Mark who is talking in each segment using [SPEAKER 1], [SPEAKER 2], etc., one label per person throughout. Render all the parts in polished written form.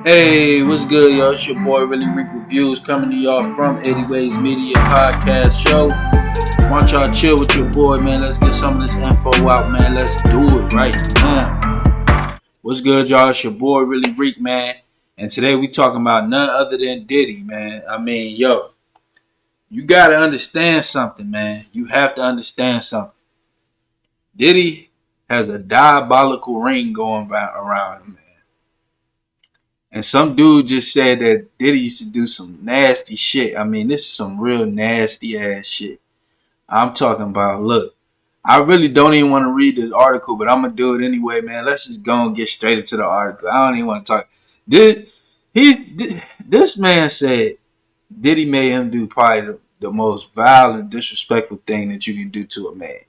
[SPEAKER 1] Hey, what's good, y'all? It's your boy, Really Rick Reviews, coming to y'all from 80 Ways Media Podcast Show. Want y'all chill with your boy, man. Let's get some of this info out, man. Let's do it right now. What's good, y'all? It's your boy, Really Rick, man. And today we talking about none other than Diddy, man. I mean, yo, you gotta understand something, man. You have to understand something. Diddy has a diabolical ring going around him, man. And some dude just said that Diddy used to do some nasty shit. I mean, this is some real nasty ass shit. I'm talking about, look, I really don't even want to read this article, but I'm going to do it anyway, man. Let's just go and get straight into the article. I don't even want to talk. This man said Diddy made him do probably the most violent, disrespectful thing that you can do to a man.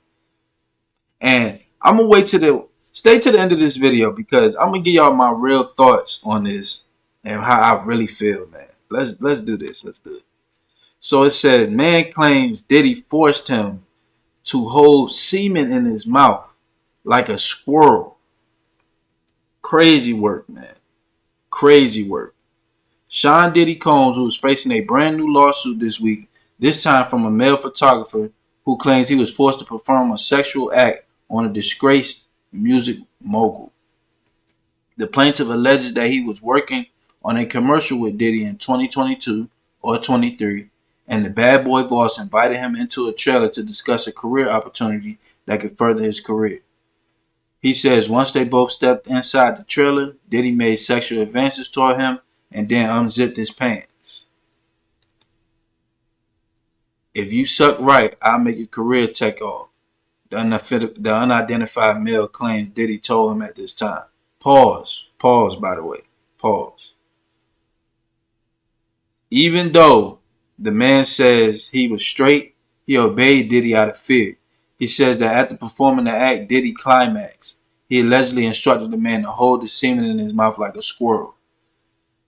[SPEAKER 1] And I'm going to stay to the end of this video because I'm going to give y'all my real thoughts on this and how I really feel, man. Let's do this. Let's do it. So it says, man claims Diddy forced him to hold semen in his mouth like a squirrel. Crazy work, man. Crazy work. Sean Diddy Combs, who is facing a brand new lawsuit this week, this time from a male photographer who claims he was forced to perform a sexual act on a disgraced music mogul. The plaintiff alleges that he was working on a commercial with Diddy in 2022 or 23, and the bad boy boss invited him into a trailer to discuss a career opportunity that could further his career. He says once they both stepped inside the trailer, Diddy made sexual advances toward him and then unzipped his pants. If you suck right, I'll make your career take off. The unidentified male claims Diddy told him at this time. Pause, by the way. Pause. Even though the man says he was straight, he obeyed Diddy out of fear. He says that after performing the act, Diddy climaxed. He allegedly instructed the man to hold the semen in his mouth like a squirrel.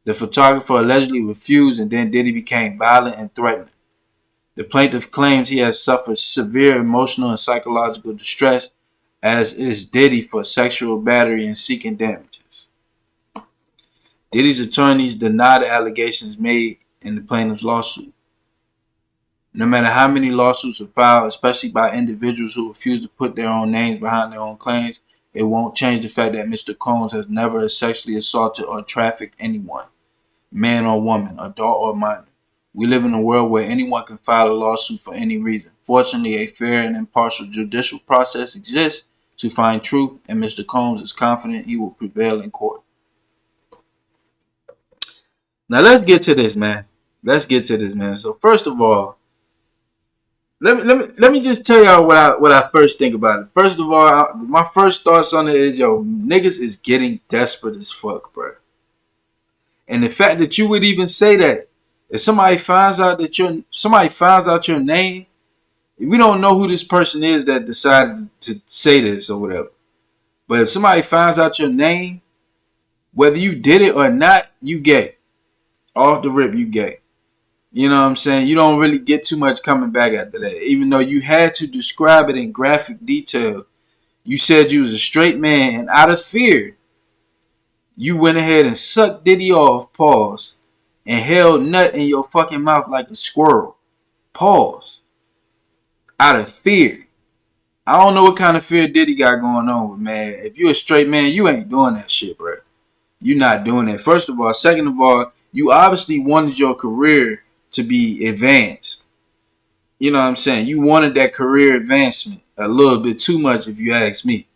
[SPEAKER 1] The photographer allegedly refused, and then Diddy became violent and threatening. The plaintiff claims he has suffered severe emotional and psychological distress, as is Diddy, for sexual battery and seeking damages. Diddy's attorneys deny the allegations made in the plaintiff's lawsuit. No matter how many lawsuits are filed, especially by individuals who refuse to put their own names behind their own claims, it won't change the fact that Mr. Combs has never sexually assaulted or trafficked anyone, man or woman, adult or minor. We live in a world where anyone can file a lawsuit for any reason. Fortunately, a fair and impartial judicial process exists to find truth, and Mr. Combs is confident he will prevail in court. Now let's get to this, man. So first of all, let me just tell y'all what I first think about it. First of all, my first thoughts on it is, yo, niggas is getting desperate as fuck, bro. And the fact that you would even say that, if somebody finds out your name, we don't know who this person is that decided to say this or whatever. But if somebody finds out your name, whether you did it or not, you gay. Off the rip, you gay. You know what I'm saying? You don't really get too much coming back after that. Even though you had to describe it in graphic detail. You said you was a straight man, and out of fear, you went ahead and sucked Diddy off, pause, and held nut in your fucking mouth like a squirrel. Pause. Out of fear. I don't know what kind of fear Diddy got going on, but man, if you a straight man, you ain't doing that shit, bro. You not doing that. First of all. Second of all, you obviously wanted your career to be advanced. You know what I'm saying? You wanted that career advancement a little bit too much, if you ask me.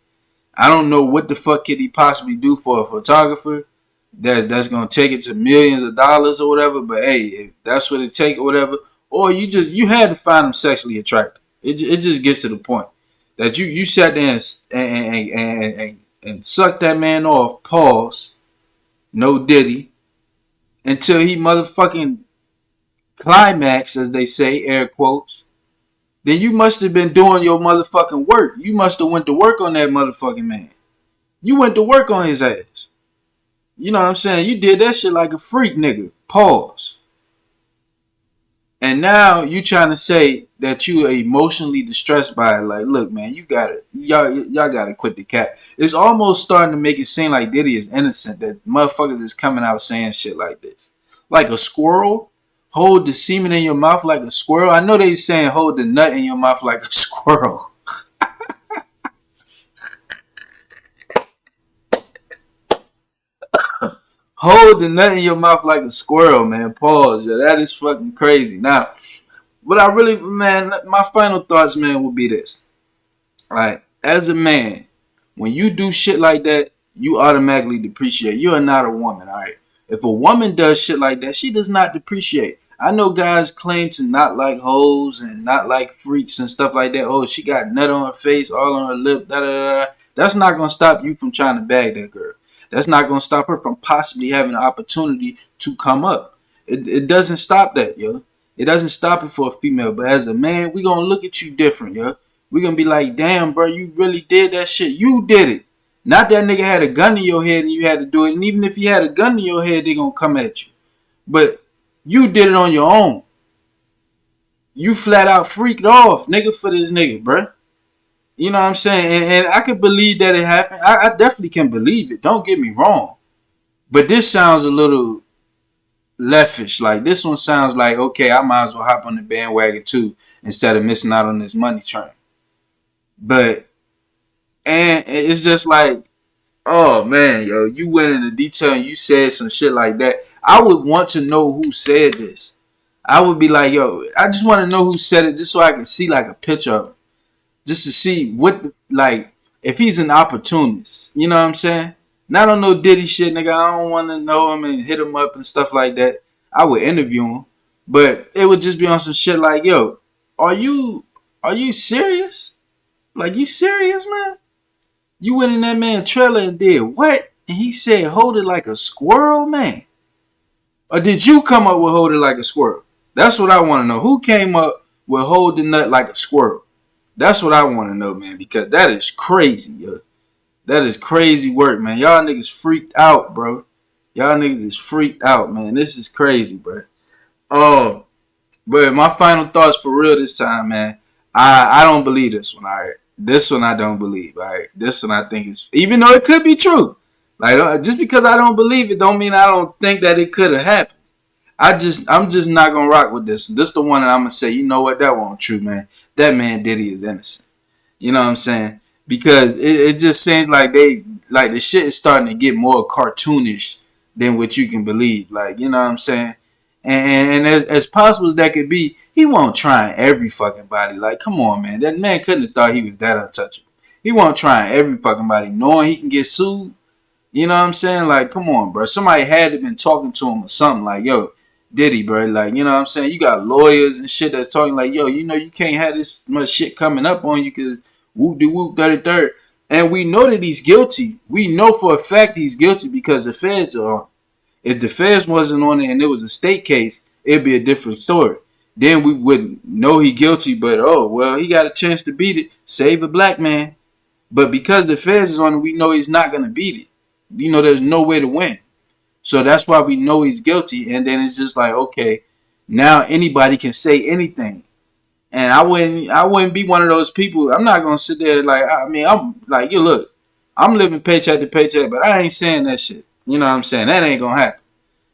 [SPEAKER 1] I don't know what the fuck could he possibly do for a photographer that's gonna take it to millions of dollars or whatever. But hey, if that's what it take or whatever, or you had to find him sexually attractive. It just gets to the point that you sat there and sucked that man off, pause, no Diddy, until he motherfucking climax, as they say, air quotes. Then you must have been doing your motherfucking work. You must have went to work on that motherfucking man. You went to work on his ass. You know what I'm saying? You did that shit like a freak, nigga. Pause. And now you trying to say that you are emotionally distressed by it. Like, look, man, you got it. Y'all got to quit the cap. It's almost starting to make it seem like Diddy is innocent. That motherfuckers is coming out saying shit like this. Like a squirrel, hold the semen in your mouth like a squirrel. I know they saying hold the nut in your mouth like a squirrel. Hold the nut in your mouth like a squirrel, man. Pause. Yeah, that is fucking crazy. Now, what I really, man, my final thoughts, man, would be this. Like, as a man, when you do shit like that, you automatically depreciate. You are not a woman, all right? If a woman does shit like that, she does not depreciate. I know guys claim to not like hoes and not like freaks and stuff like that. Oh, she got nut on her face, all on her lip, da da da. That's not gonna stop you from trying to bag that girl. That's not gonna stop her from possibly having an opportunity to come up. It doesn't stop that, yo. It doesn't stop it for a female. But as a man, we gonna look at you different, yo. We gonna be like, damn, bro, you really did that shit. You did it. Not that nigga had a gun in your head and you had to do it. And even if he had a gun in your head, they gonna come at you. But you did it on your own. You flat out freaked off, nigga, for this nigga, bro. You know what I'm saying? And I can believe that it happened. I definitely can believe it. Don't get me wrong. But this sounds a little leftish. Like, this one sounds like, okay, I might as well hop on the bandwagon too instead of missing out on this money train. But, and it's just like, oh man, yo, you went into detail and you said some shit like that. I would want to know who said this. I would be like, yo, I just want to know who said it just so I can see like a picture of it. Just to see what, like, if he's an opportunist. You know what I'm saying? Not on no Diddy shit, nigga. I don't want to know him and hit him up and stuff like that. I would interview him. But it would just be on some shit like, yo, are you serious? Like, you serious, man? You went in that man's trailer and did what? And he said, hold it like a squirrel, man. Or did you come up with hold it like a squirrel? That's what I want to know. Who came up with hold the nut like a squirrel? That's what I want to know, man, because that is crazy, yo. That is crazy work, man. Y'all niggas freaked out, bro. Y'all niggas is freaked out, man. This is crazy, bro. Oh, but my final thoughts for real this time, man. I don't believe this one, all right? This one I don't believe, all right? This one I think is, even though it could be true. Like, just because I don't believe it don't mean I don't think that it could have happened. I'm just not gonna rock with this. This the one that I'm gonna say, you know what, that wasn't true, man. That man Diddy is innocent. You know what I'm saying? Because it just seems like the shit is starting to get more cartoonish than what you can believe. Like, you know what I'm saying? And as possible as that could be, he won't try every fucking body. Like, come on, man. That man couldn't have thought he was that untouchable. He won't try every fucking body, knowing he can get sued. You know what I'm saying? Like, come on, bro. Somebody had to been talking to him or something. Like, yo, Diddy, bro. Like, you know what I'm saying? You got lawyers and shit that's talking like, yo, you know, you can't have this much shit coming up on you because whoop de whoop, 33rd. And we know that he's guilty. We know for a fact he's guilty because the feds are on. If the feds wasn't on it and it was a state case, it'd be a different story. Then we wouldn't know he guilty, but oh, well, he got a chance to beat it. Save a black man. But because the feds is on it, we know he's not going to beat it. You know, there's no way to win. So that's why we know he's guilty. And then it's just like, okay, now anybody can say anything. And I wouldn't be one of those people. I'm not gonna sit there like, I mean, I'm like, you look, I'm living paycheck to paycheck, but I ain't saying that shit. You know what I'm saying? That ain't gonna happen.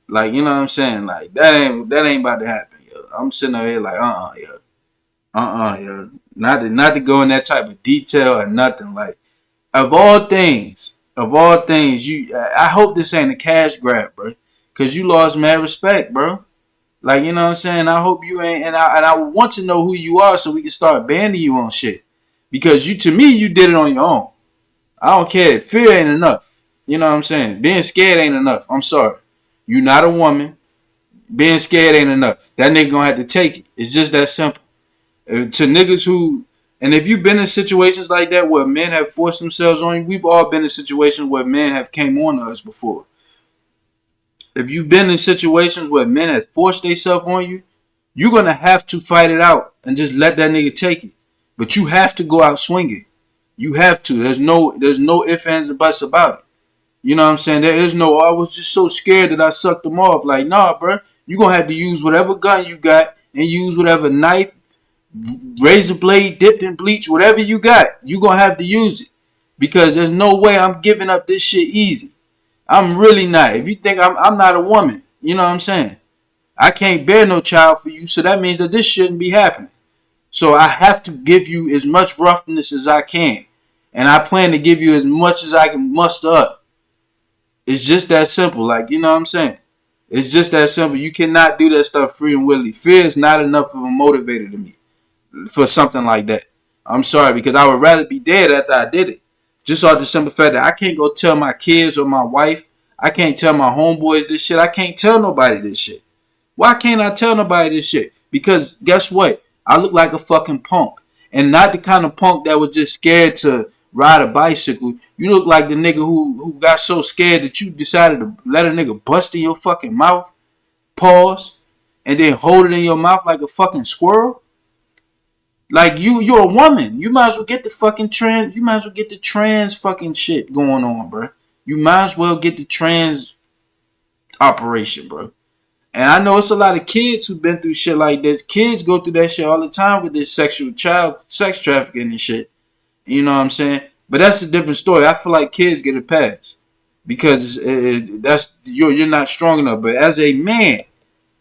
[SPEAKER 1] Like, you know what I'm saying? Like, that ain't about to happen, yo. I'm sitting over here like, yo. Yo. Not to go in that type of detail or nothing. Like, of all things, I hope this ain't a cash grab, bro. Cause you lost mad respect, bro. Like, you know what I'm saying? I hope you ain't, and I want to know who you are so we can start banning you on shit. Because to me, you did it on your own. I don't care. Fear ain't enough. You know what I'm saying? Being scared ain't enough. I'm sorry. You not a woman. Being scared ain't enough. That nigga gonna have to take it. It's just that simple. To niggas who, and if you've been in situations like that where men have forced themselves on you, we've all been in situations where men have came on to us before. If you've been in situations where men have forced themselves on you, you're going to have to fight it out and just let that nigga take it. But you have to go out swinging. You have to. There's no ifs, ands, and buts about it. You know what I'm saying? There is no, I was just so scared that I sucked them off. Like, nah, bro. You're going to have to use whatever gun you got and use whatever knife, razor blade dipped in bleach, whatever you got, you gonna have to use it. Because there's no way I'm giving up this shit easy. I'm really not. If you think I'm not a woman, you know what I'm saying? I can't bear no child for you, so that means that this shouldn't be happening. So I have to give you as much roughness as I can. And I plan to give you as much as I can muster up. It's just that simple. Like, you know what I'm saying? It's just that simple. You cannot do that stuff free and willingly. Fear is not enough of a motivator to me for something like that. I'm sorry, because I would rather be dead after I did it. Just off the simple fact that I can't go tell my kids or my wife. I can't tell my homeboys this shit. I can't tell nobody this shit. Why can't I tell nobody this shit? Because guess what? I look like a fucking punk. And not the kind of punk that was just scared to ride a bicycle. You look like the nigga who got so scared that you decided to let a nigga bust in your fucking mouth, pause, and then hold it in your mouth like a fucking squirrel. Like you're a woman. You might as well get the fucking trans. You might as well get the trans fucking shit going on, bro. You might as well get the trans operation, bro. And I know it's a lot of kids who've been through shit like this. Kids go through that shit all the time with this child sex trafficking and shit. You know what I'm saying? But that's a different story. I feel like kids get a pass because that's you're not strong enough. But as a man,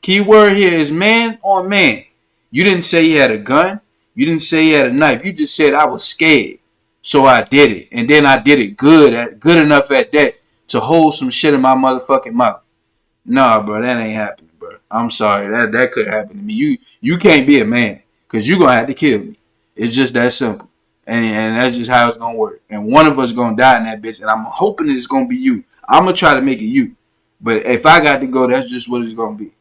[SPEAKER 1] key word here is man on man. You didn't say he had a gun. You didn't say he had a knife. You just said I was scared, so I did it, and then I did it good enough at that to hold some shit in my motherfucking mouth. Nah, bro, that ain't happening, bro. I'm sorry, that could happen to me. You can't be a man, cause you gonna have to kill me. It's just that simple, and that's just how it's gonna work. And one of us gonna die in that bitch, and I'm hoping it's gonna be you. I'm gonna try to make it you, but if I got to go, that's just what it's gonna be.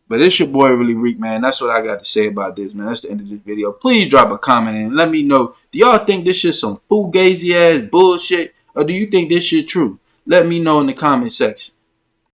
[SPEAKER 1] But it's your boy Really Reek, man. That's what I got to say about this, man. That's the end of this video. Please drop a comment and let me know. Do y'all think this shit some fugazi ass bullshit, or do you think this shit true? Let me know in the comment section.